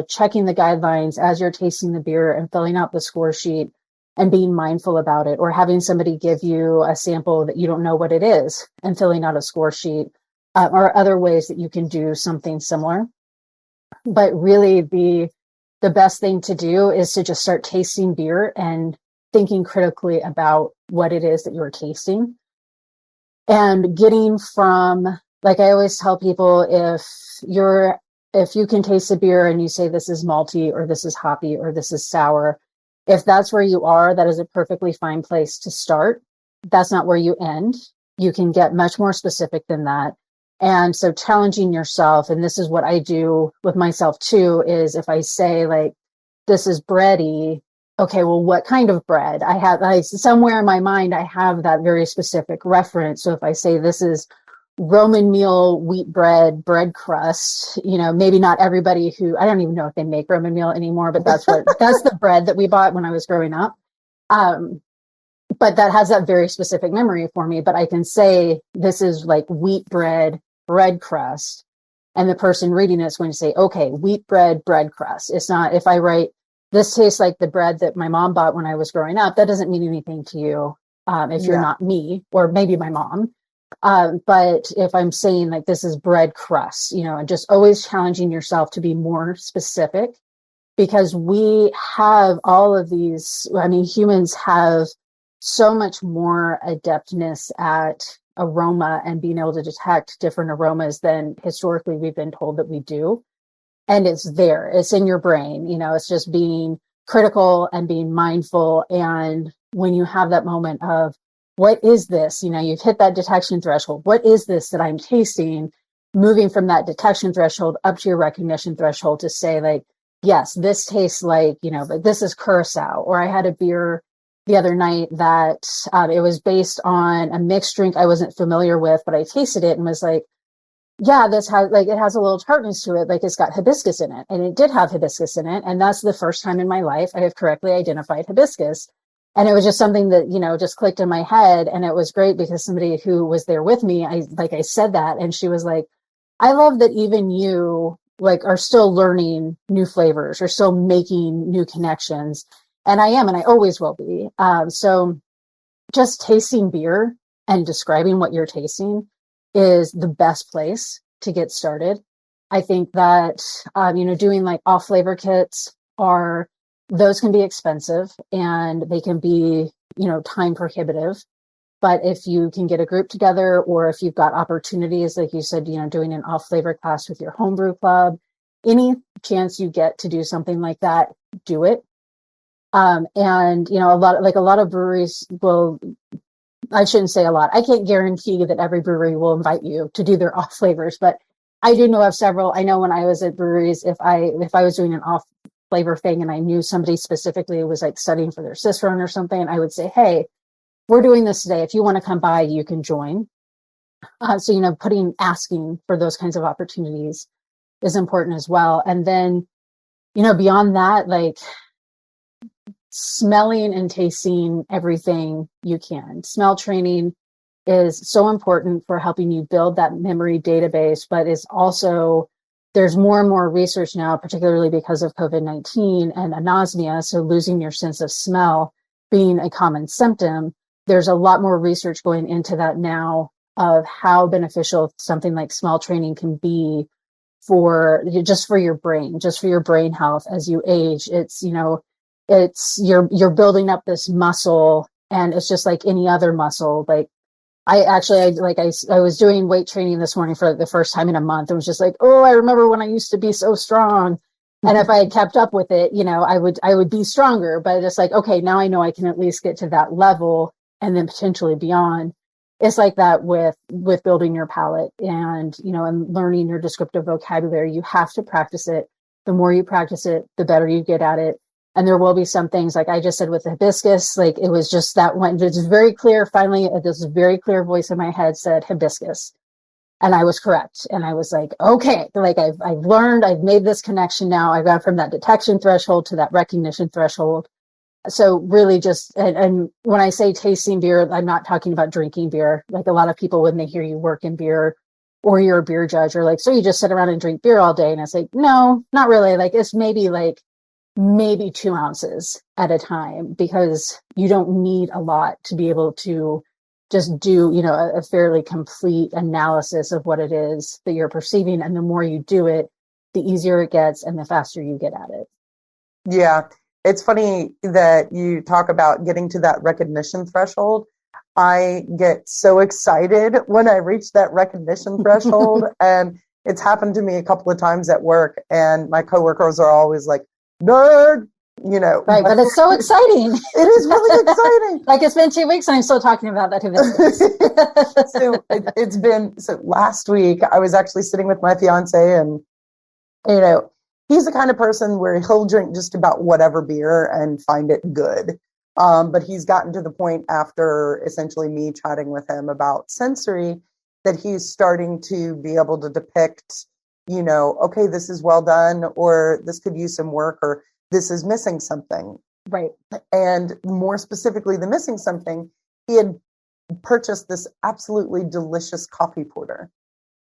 checking the guidelines as you're tasting the beer and filling out the score sheet and being mindful about it, or having somebody give you a sample that you don't know what it is and filling out a score sheet, or other ways that you can do something similar. But really the best thing to do is to just start tasting beer and thinking critically about what it is that you're tasting and getting from, like I always tell people, if you can taste a beer and you say this is malty or this is hoppy or this is sour, if that's where you are, that is a perfectly fine place to start. That's not where you end. You can get much more specific than that. And so challenging yourself, and this is what I do with myself too, is if I say like, this is bready, okay, well, what kind of bread? Somewhere in my mind, I have that very specific reference. So if I say this is Roman meal wheat bread crust, maybe not everybody I don't even know if they make Roman meal anymore, but that's the bread that we bought when I was growing up. But that has that very specific memory for me. But I can say this is like wheat bread crust. And the person reading it is going to say, okay, wheat bread crust. It's not, if I write, this tastes like the bread that my mom bought when I was growing up, that doesn't mean anything to you if you're not me, or maybe my mom. But if I'm saying like this is bread crust, and just always challenging yourself to be more specific, because we have all of these, humans have so much more adeptness at aroma and being able to detect different aromas than historically we've been told that we do. And it's there, it's in your brain, it's just being critical and being mindful. And when you have that moment of, what is this? You've hit that detection threshold. What is this that I'm tasting? Moving from that detection threshold up to your recognition threshold to say like, yes, this tastes like, but this is curacao. Or I had a beer the other night that it was based on a mixed drink I wasn't familiar with, but I tasted it and was like, yeah, it has a little tartness to it. Like it's got hibiscus in it, and it did have hibiscus in it. And that's the first time in my life I have correctly identified hibiscus. And it was just something that, just clicked in my head. And it was great because somebody who was there with me, I said that, and she was like, I love that even you are still learning new flavors or still making new connections. And I am, and I always will be. So just tasting beer and describing what you're tasting is the best place to get started. I think that, doing like off flavor kits those can be expensive and they can be, time prohibitive. But if you can get a group together, or if you've got opportunities, like you said, doing an off flavor class with your homebrew club, any chance you get to do something like that, do it. And, a lot of breweries will, I shouldn't say a lot. I can't guarantee that every brewery will invite you to do their off flavors, but I do know of several. I know when I was at breweries, if I was doing an off flavor thing and I knew somebody specifically was like studying for their Cicerone or something, I would say, hey, we're doing this today. If you want to come by, you can join. So, asking for those kinds of opportunities is important as well. And then, beyond that, like smelling and tasting everything you can. Smell training is so important for helping you build that memory database, but is also, there's more and more research now, particularly because of COVID-19 and anosmia, so losing your sense of smell being a common symptom. There's a lot more research going into that now of how beneficial something like smell training can be for your brain health as you age. It's, it's you're building up this muscle, and it's just like any other muscle. Like I was doing weight training this morning for the first time in a month. It was just like, oh, I remember when I used to be so strong. And if I had kept up with it, I would be stronger. But it's like, okay, now I know I can at least get to that level and then potentially beyond. It's like that with building your palate and, and learning your descriptive vocabulary. You have to practice it. The more you practice it, the better you get at it. And there will be some things, like I just said with the hibiscus, like it was just that one, it's very clear. Finally, this very clear voice in my head said hibiscus. And I was correct. And I was like, okay, like I've learned, I've made this connection now. I got from that detection threshold to that recognition threshold. So really just, and when I say tasting beer, I'm not talking about drinking beer. Like a lot of people, when they hear you work in beer or you're a beer judge, are like, so you just sit around and drink beer all day? And it's like, no, not really. Like it's maybe 2 ounces at a time, because you don't need a lot to be able to just do, a fairly complete analysis of what it is that you're perceiving. And the more you do it, the easier it gets and the faster you get at it. Yeah. It's funny that you talk about getting to that recognition threshold. I get so excited when I reach that recognition threshold. And it's happened to me a couple of times at work, and my coworkers are always like, nerd, Right, but it's so exciting. It is really exciting. Like it's been 2 weeks and I'm still talking about that hibiscus. So last week I was actually sitting with my fiance, and he's the kind of person where he'll drink just about whatever beer and find it good. But he's gotten to the point, after essentially me chatting with him about sensory, that he's starting to be able to depict, okay, this is well done, or this could use some work, or this is missing something. Right. And more specifically, the missing something, he had purchased this absolutely delicious coffee porter,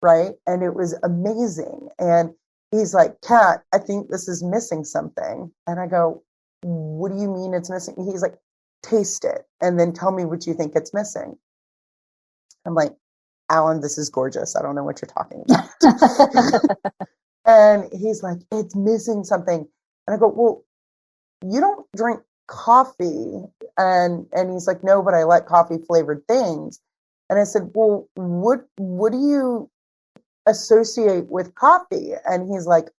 right? And it was amazing. And he's like, Kat, I think this is missing something. And I go, what do you mean it's missing? He's like, taste it and then tell me what you think it's missing. I'm like, Alan, this is gorgeous. I don't know what you're talking about. And he's like, it's missing something. And I go, well, you don't drink coffee. And he's like, no, but I like coffee flavored things. And I said, well, what do you associate with coffee? And he's like,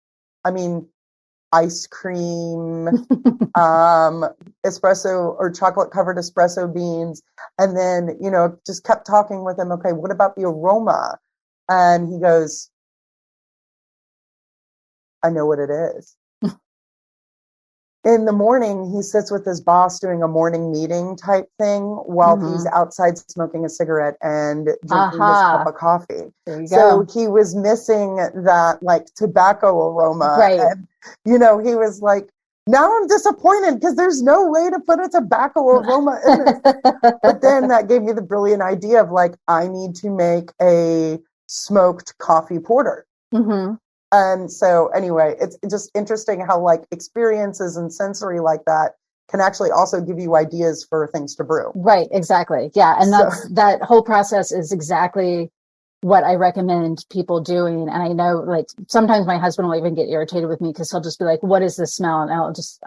I mean, ice cream, espresso or chocolate covered espresso beans. And then, just kept talking with him. Okay, what about the aroma? And he goes, I know what it is. In the morning, he sits with his boss doing a morning meeting type thing while he's outside smoking a cigarette and drinking his cup of coffee. There you so go. he was missing that like tobacco aroma. Right. And, he was like, now I'm disappointed because there's no way to put a tobacco aroma in it. But then that gave me the brilliant idea of like, I need to make a smoked coffee porter. Mm-hmm. And so anyway, it's just interesting how like experiences and sensory like that can actually also give you ideas for things to brew. Right, exactly. Yeah. And that whole process is exactly what I recommend people doing. And I know like sometimes my husband will even get irritated with me because he'll just be like, what is this smell? And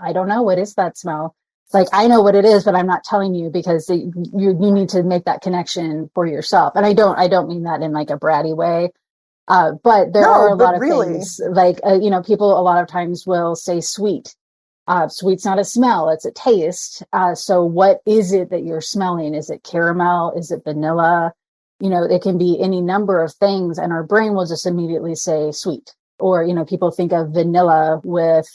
I don't know. What is that smell? Like, I know what it is, but I'm not telling you because you need to make that connection for yourself. And I don't mean that in like a bratty way. But there are a lot of things like, people a lot of times will say sweet. Sweet's not a smell, it's a taste. So what is it that you're smelling? Is it caramel? Is it vanilla? It can be any number of things, and our brain will just immediately say sweet. Or, people think of vanilla with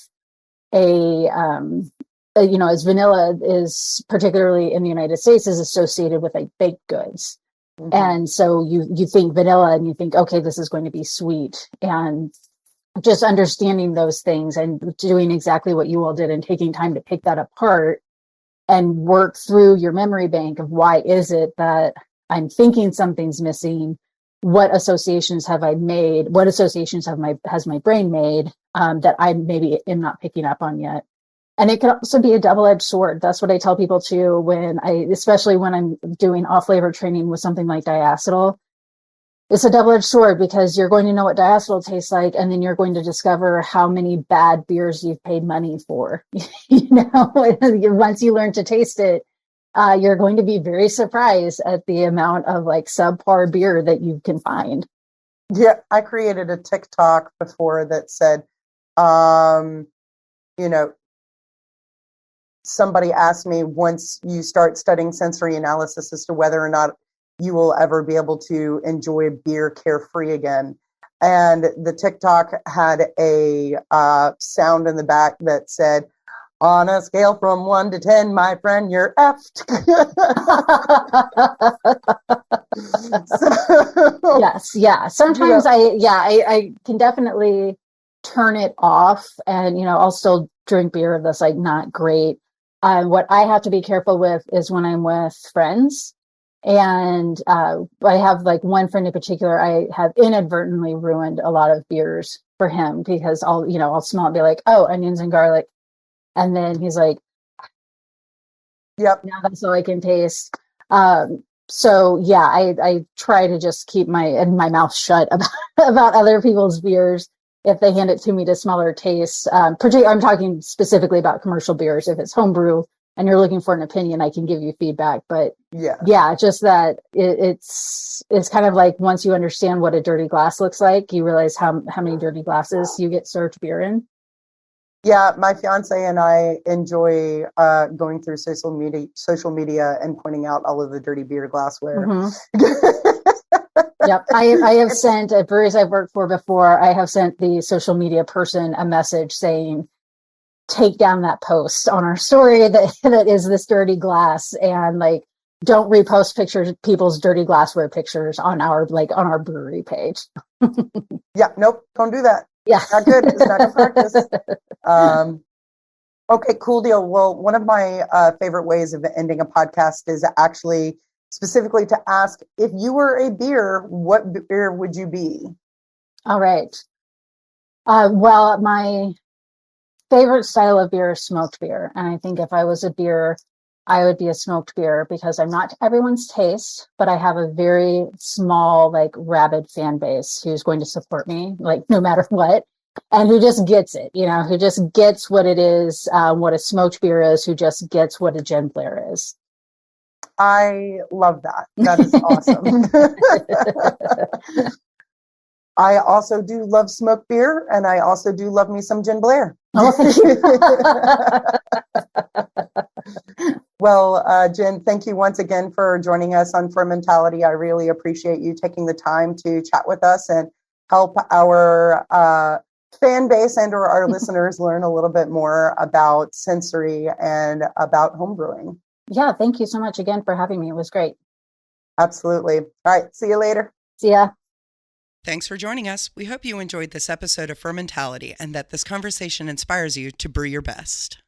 as vanilla is particularly in the United States is associated with like baked goods. Mm-hmm. And so you think vanilla and you think, okay, this is going to be sweet. And just understanding those things and doing exactly what you all did and taking time to pick that apart and work through your memory bank of why is it that I'm thinking something's missing. What associations have I made? What associations has my brain made that I maybe am not picking up on yet? And it can also be a double-edged sword. That's what I tell people too, especially when I'm doing off-flavor training with something like diacetyl. It's a double-edged sword because you're going to know what diacetyl tastes like, and then you're going to discover how many bad beers you've paid money for. Once you learn to taste it, you're going to be very surprised at the amount of like subpar beer that you can find. Yeah, I created a TikTok before that said, somebody asked me, once you start studying sensory analysis, as to whether or not you will ever be able to enjoy beer carefree again. And the TikTok had a sound in the back that said, on a scale from 1 to 10, my friend, you're effed. Yes, yeah. Sometimes I can definitely turn it off, and I'll still drink beer that's like not great. What I have to be careful with is when I'm with friends, and I have like one friend in particular. I have inadvertently ruined a lot of beers for him because I'll smell it and be like, oh, onions and garlic. And then he's like, yep. Now that's all I can taste. So yeah, I try to just keep my mouth shut about other people's beers if they hand it to me to smell or taste. I'm talking specifically about commercial beers. If it's homebrew and you're looking for an opinion, I can give you feedback. But yeah, just that it's kind of like once you understand what a dirty glass looks like, you realize how many dirty glasses you get served beer in. Yeah, my fiance and I enjoy going through social media and pointing out all of the dirty beer glassware. Mm-hmm. Yep, I have sent at breweries I've worked for before. I have sent the social media person a message saying, "Take down that post on our story that is this dirty glass, and like don't repost people's dirty glassware pictures on our brewery page." Yeah, nope, don't do that. Yeah. Not good. It's not good practice. Okay, cool deal. Well, one of my favorite ways of ending a podcast is actually specifically to ask, if you were a beer, what beer would you be? All right. Well, my favorite style of beer is smoked beer. And I think if I was a beer, I would be a smoked beer because I'm not to everyone's taste, but I have a very small, like rabid fan base who's going to support me, like no matter what, and who just gets it, who just gets what it is, what a smoked beer is, who just gets what a Jen Blair is. I love that. That is awesome. I also do love smoked beer, and I also do love me some Jen Blair. Oh, thank you. Well, Jen, thank you once again for joining us on Fermentality. I really appreciate you taking the time to chat with us and help our fan base and or our listeners learn a little bit more about sensory and about homebrewing. Yeah, thank you so much again for having me. It was great. Absolutely. All right, see you later. See ya. Thanks for joining us. We hope you enjoyed this episode of Fermentality and that this conversation inspires you to brew your best.